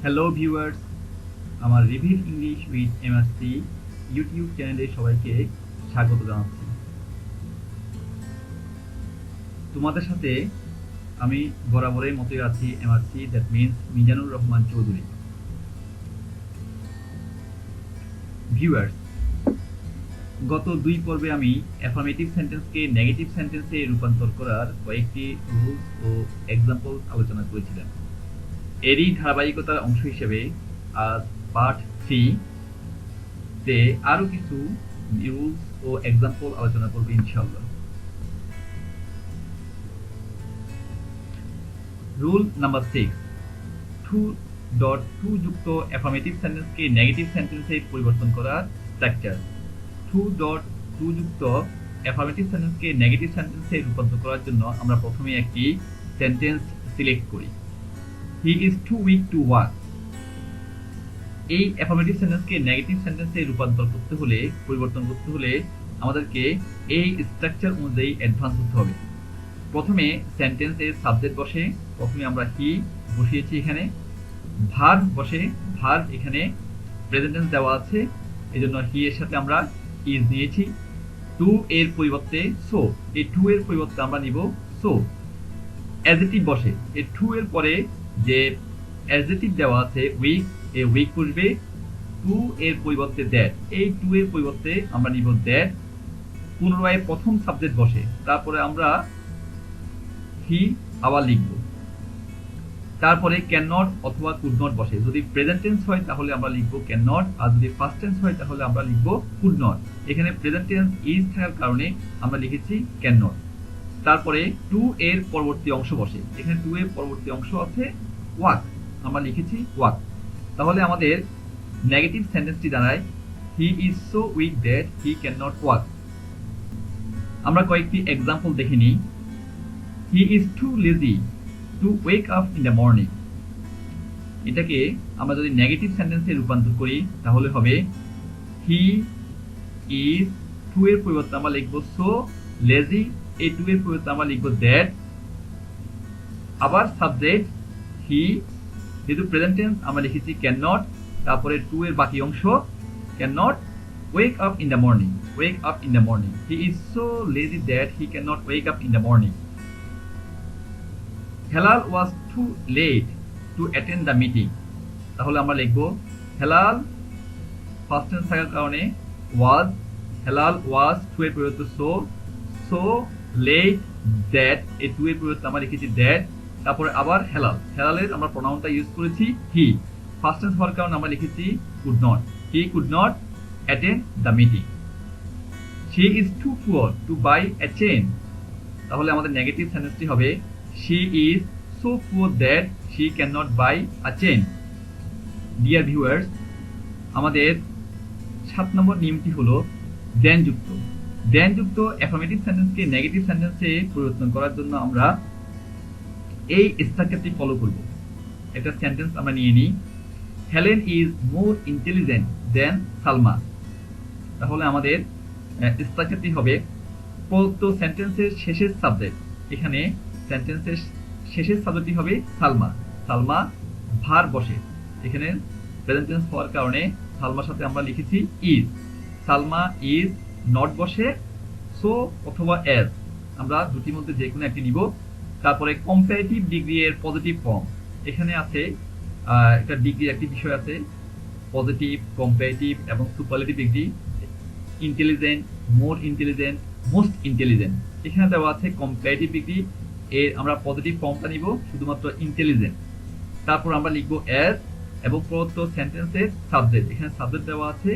Hello viewers, আমার reveal English with MRC YouTube চ্যানেলে সবাইকে স্বাগত জানাচ্ছি। তোমাদের সাথে আমি বরাবরের মতোই আছি MRC, that means Mizanur Rahman Chowdhury. Viewers, গত 2 পর্বে আমি অ্যাফার্মেটিভ সেন্টেন্সকে নেগেটিভ সেন্টেন্সে রূপান্তর করার কয়েকটি রুলস ও এক্সাম্পল আলোচনা করেছিলাম। এরই ধারাবাহিকতার অংশ হিসেবে আজ পার্ট 3 তে আরো কিছু রুলস ও এক্সাম্পল আলোচনা করব ইনশাআল্লাহ। রুল নাম্বার 6, 2.2 যুক্ত অ্যাফার্মেটিভ সেন্টেন্সকে নেগেটিভ সেন্টেন্সে পরিবর্তন করার স্ট্রাকচার। 2.2 যুক্ত অ্যাফার্মেটিভ সেন্টেন্সকে নেগেটিভ সেন্টেন্সে রূপান্তর করার জন্য আমরা প্রথমে একটি সেন্টেন্স সিলেক্ট করি। He is too weak to walk. এই অ্যাফার্মেটিভ সেন্টেন্সকে নেগেটিভ সেন্টেন্সে রূপান্তর করতে হলে, পরিবর্তন করতে হলে আমাদেরকে এই স্ট্রাকচার অনুযায়ী অ্যাডভান্স হতে হবে। প্রথমে সেন্টেন্সের সাবজেক্ট বসে, প্রথমে আমরা হি বসিয়েছি, এখানে ভার্ব বসে, ভার্ব এখানে প্রেজেন্ট টেন্স দেওয়া আছে, এজন্য হি এর সাথে আমরা ইজ নিয়েছি। টু এর পরিবর্তে সো, এই টু এর পরিবর্তে আমরা নিব সো। অ্যাডজেক্টিভ বসে, এই টু এর পরে যে অ্যাডজেক্টিভ দেওয়া আছে উইক, এই উইক বসবে। টু এর পরিবর্তে দ্যাট, এই টু এর পরিবর্তে আমরা নিব দ্যাট। পুনরায় প্রথম সাবজেক্ট বসে, তারপরে আমরা হি আবার লিখব। তারপরে ক্যান নট অথবা কুড নট বসে। যদি প্রেজেন্ট টেন্স হয় তাহলে আমরা লিখব ক্যান নট, আর যদি ফার্স্ট টেন্স হয় তাহলে আমরা লিখব কুড নট। এখানে প্রেজেন্ট টেন্স ইজ থাকার কারণে আমরা লিখেছি ক্যান নট। তারপরে টু এর পরবর্তী অংশ বসে, এখানে টু এর পরবর্তী অংশ আছে ওয়াক, আমরা লিখেছি ওয়াক। তাহলে আমাদের নেগেটিভ সেন্টেন্সটি দাঁড়ায় he is so weak that he can not walk. আমরা কয়েকটি এক্সাম্পল দেখে নিই। He is too lazy to wake up in the morning. এটাকে আমরা যদি নেগেটিভ সেন্টেন্সে রূপান্তর করি তাহলে হবে হি ইজ, টু এর পরিবর্তে আমরা লিখব সো লেজি, এই টু এর পরিবর্তে আমরা লিখব দ্যাট। আবার সাবজেক্ট হি, যেহেতু প্রেজেন্ট টেন্স আমরা লিখেছি ক্যান নট, তারপরে টু এর বাকি অংশ can not wake up in the morning, wake up in the morning. He is so lazy that he can not wake up in the morning. Helal was too late to attend the meeting. তাহলে আমরা লিখব Helal, first tense থাকার কারণে ওয়াজ, Helal was, two এর পরিবর্তে so, so late that, এই two এর পরিবর্তে আমরা লিখেছি দ্যাট। তারপরে আবার হেলাল, হেলালের আমরা প্রোনাউনটা ইউজ করেছি হি, ফার্স্ট টেন্স হওয়ার কারণে আমরা লিখেছি could not, he could not attend the meeting. She is too poor to buy a chain. তাহলে আমাদের নেগেটিভ সেন্টেন্সটি হবে she is so poor that she can not buy a chain. Dear viewers, আমাদের 7 নম্বর নিয়মটি হলো দেন যুক্ত। দেন যুক্ত অ্যাফার্মেটিভ সেন্টেন্সকে নেগেটিভ সেন্টেন্সে পরিবর্তন করার জন্য আমরা এই স্ট্রাকচারটি ফলো করব। একটা সেন্টেন্স আমরা নিয়ে নিই, হেলেন ইজ মোর ইন্টেলিজেন্ট দেন সালমা। তাহলে আমাদের স্ট্রাকচারটি হবে প্রদত্ত সেন্টেন্সের শেষের সাবজেক্ট, এখানে সেন্টেন্সের শেষের সাবজেক্টটি হবে সালমা। সালমা ভার বসে, এখানে প্রেজেন্ট টেন্স হওয়ার কারণে সালমার সাথে আমরা লিখেছি ইজ। সালমা ইজ নট বসে সো অথবা এজ, আমরা দুটির মধ্যে যে কোনো একটি নিব। তারপরে কম্পারেটিভ ডিগ্রি এর পজিটিভ ফর্ম, এখানে আছে একটা ডিগ্রি, একটি বিষয় আছে পজিটিভ, কম্পারেটিভ এবং superlative degree. Intelligent, more intelligent, most intelligent, এখানে দেওয়া আছে কম্পারেটিভ ডিগ্রি, এর আমরা পজিটিভ ফর্মটা নিব শুধুমাত্র ইন্টেলিজেন্ট। তারপর আমরা লিখব এজ এবং প্রদত্ত সেন্টেন্সের সাবজেক্ট, এখানে সাবজেক্ট দেওয়া আছে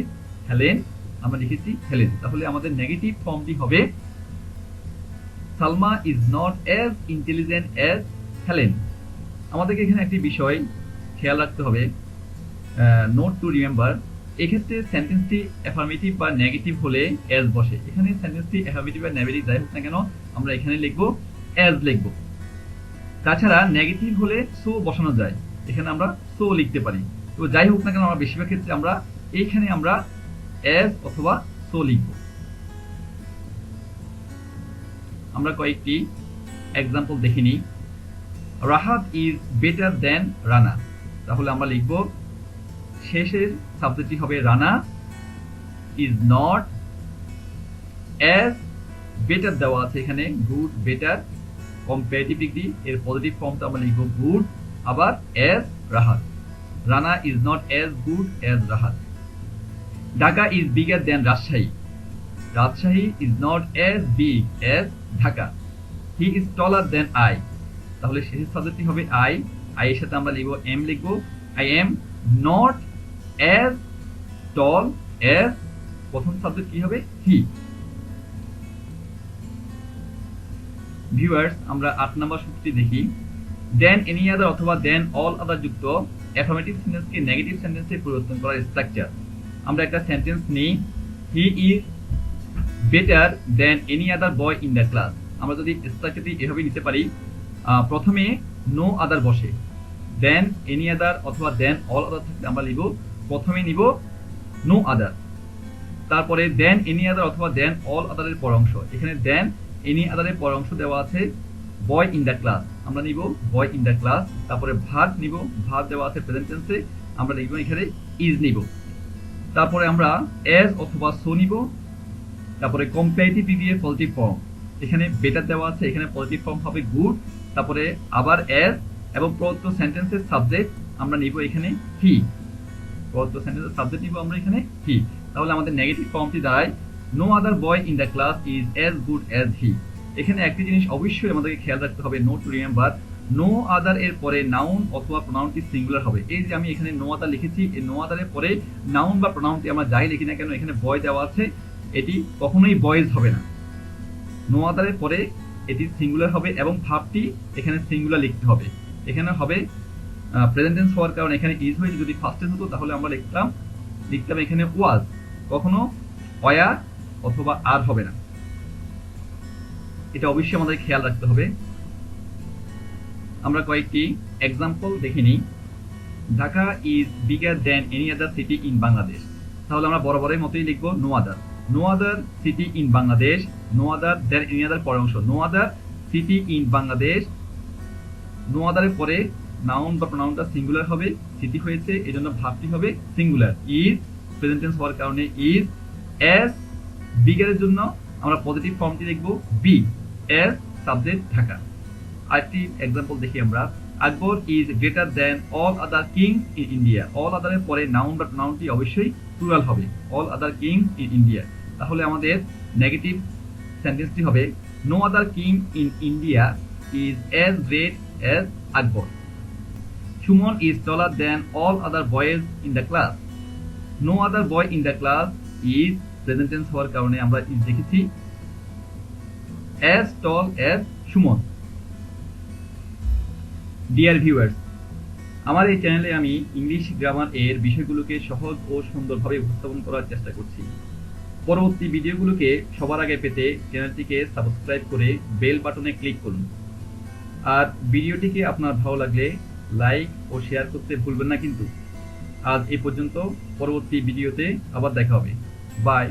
হেলেন, আমরা লিখেছি হেলেন। তাহলে আমাদের নেগেটিভ ফর্মটি হবে Salma is not as intelligent as Helen. আমাদেরকে এখানে একটি বিষয় খেয়াল রাখতে হবে, নোট টু রিমেম্বার, এক্ষেত্রে সেন্টেন্সটি অ্যাফার্মেটিভ বা নেগেটিভ হলে এজ বসে। এখানে সেন্টেন্সটি অ্যাফার্মেটিভ বা নেগেটিভ যাই হোক না কেন আমরা এখানে লিখব এজ লিখব। তাছাড়া নেগেটিভ হলে সো বসানো যায়, এখানে আমরা সো লিখতে পারি। তো যাই হোক না কেন আমরা বেশিরভাগ ক্ষেত্রে আমরা এইখানে আমরা এজ অথবা সো লিখব। আমরা কয়েকটি এক্সাম্পল দেখে নিই। Rahat is better than Rana. তাহলে আমরা লিখব শেষের সাবজেক্টটি হবে Rana is not as better দেওয়া আছে এখানে গুড বেটার কম্পারেটিভ ডিগ্রি এর পজিটিভ ফর্মটা আমরা লিখব গুড আবার as Rahat Rana is not as good as Rahat Dhaka is bigger than Rajshahi Rajshahi is not as big as Dhaka he is taller than I তাহলে শেষের সাবজেক্টটি হবে আই আই এর সাথে আমরা লিখব এম লিখব I am not as tall as প্রথম সাবজেক্ট কি হবে হি ভিউয়ার্স আমরা 8 নম্বর সূত্রটি দেখি দেন এনি আদার অথবা দেন অল আদার যুক্ত অ্যাফার্মেটিভ সেন্টেন্সকে নেগেটিভ সেন্টেন্সে পরিবর্তন করার স্ট্রাকচার আমরা একটা সেন্টেন্স নিই he is better then any other boy in the class আমরা যদি স্ট্রাকচারটি এভাবে নিতে পারি প্রথমে নো আদার বসে দেন এনি আদার অথবা দেন অল আদার থাকলে আমরা লিখব প্রথমে নিব নো আদার তারপরে দেন এনি আদার অথবা দেন অল আদারের পর অংশ এখানে দেন এনি আদারের পর অংশ দেওয়া আছে বয় ইন দ্য ক্লাস আমরা নিব বয় ইন দ্য ক্লাস তারপরে ভার্ব নিব ভার্ব দেওয়া আছে প্রেজেন্ট টেন্সে আমরা লিখব এখানে ইজ নিব তারপরে আমরা অ্যাজ অথবা সো নিব তারপরে কম্পারেটিভ ডিগ্রি এর পজিটিভ ফর্ম এখানে বেটার দেওয়া আছে এখানে পজিটিভ ফর্ম হবে গুড তারপরে আবার অ্যাজ এবং প্রদত্ত সেন্টেন্সের সাবজেক্ট আমরা নিব এখানে হি প্রদত্ত সেন্টেন্সের সাবজেক্ট নিব আমরা এখানে হি তাহলে আমাদের নেগেটিভ ফর্মটি দাঁড়ায় no other boy in the class is as good as he এখানে একটি জিনিস অবশ্যই আমাদেরকে খেয়াল রাখতে হবে note to remember no other এর পরে নাউন অথবা প্রোনাউনটি সিঙ্গুলার হবে এই যে আমি এখানে নো আদার লিখেছি এই নো আদারের পরে নাউন বা প্রোনাউনটি আমরা যাই লিখি না কেন এখানে বয় দেওয়া আছে এটি কখনোই বয়েজ হবে না নো আদারের পরে এটি সিঙ্গুলার হবে এবং ভার্বটি এখানে সিঙ্গুলার লিখতে হবে এখানে হবে প্রেজেন্ট টেন্স হওয়ার কারণে এখানে ইজ হয়ে যদি ফার্স্ট টেন্স হতো তাহলে আমরা লিখতাম এখানে ওয়াজ কখনো ওয়ার অথবা আর হবে না এটা অবশ্যই আমাদের খেয়াল রাখতে হবে আমরা কয়েকটি এক্সাম্পল দেখে নিই Dhaka is bigger than any other city in Bangladesh তাহলে আমরা বরাবরের মতোই লিখবো no other city in Bangladesh no other than any other পরের অংশ no other city in Bangladesh no আদারের পরে নাউন বা প্রোনাউনটা সিঙ্গুলার হবে সিটি হয়েছে এজন্য ভার্বটি হবে সিঙ্গুলার ইজ প্রেজেন্ট টেন্স হওয়ার কারণে ইজ অ্যাজ বিগারের জন্য আমরা পজিটিভ ফর্মটি লিখব বি অ্যাজ সাবজেক্ট ঢাকা আরেকটি এক্সাম্পল দেখি আমরা Akbar is greater than all other kings in India all আদারের পরে নাউন বা প্রোনাউনটি অবশ্যই প্লুরাল হবে all other kings in India তাহলে আমাদের নেগেটিভ সেন্টেন্সটি হবে no other king in India is as great as Akbar Suman is taller than all other boys in the class no other boy in the class is present tense হওয়ার কারণে আমরা is লিখেছি as tall as Suman dear viewers আমার এই চ্যানেলে আমি English grammar এর বিষয়গুলোকে সহজ ও সুন্দরভাবে উপস্থাপন করার চেষ্টা করছি পরবর্তী ভিডিওগুলোকে সবার আগে পেতে চ্যানেলটিকে সাবস্ক্রাইব করে বেল বাটনে ক্লিক করুন আর ভিডিওটিকে আপনার ভালো লাগলে লাইক ও শেয়ার করতে ভুলবেন না কিন্তু আজ এই পর্যন্ত পরবর্তী ভিডিওতে আবার দেখা হবে বাই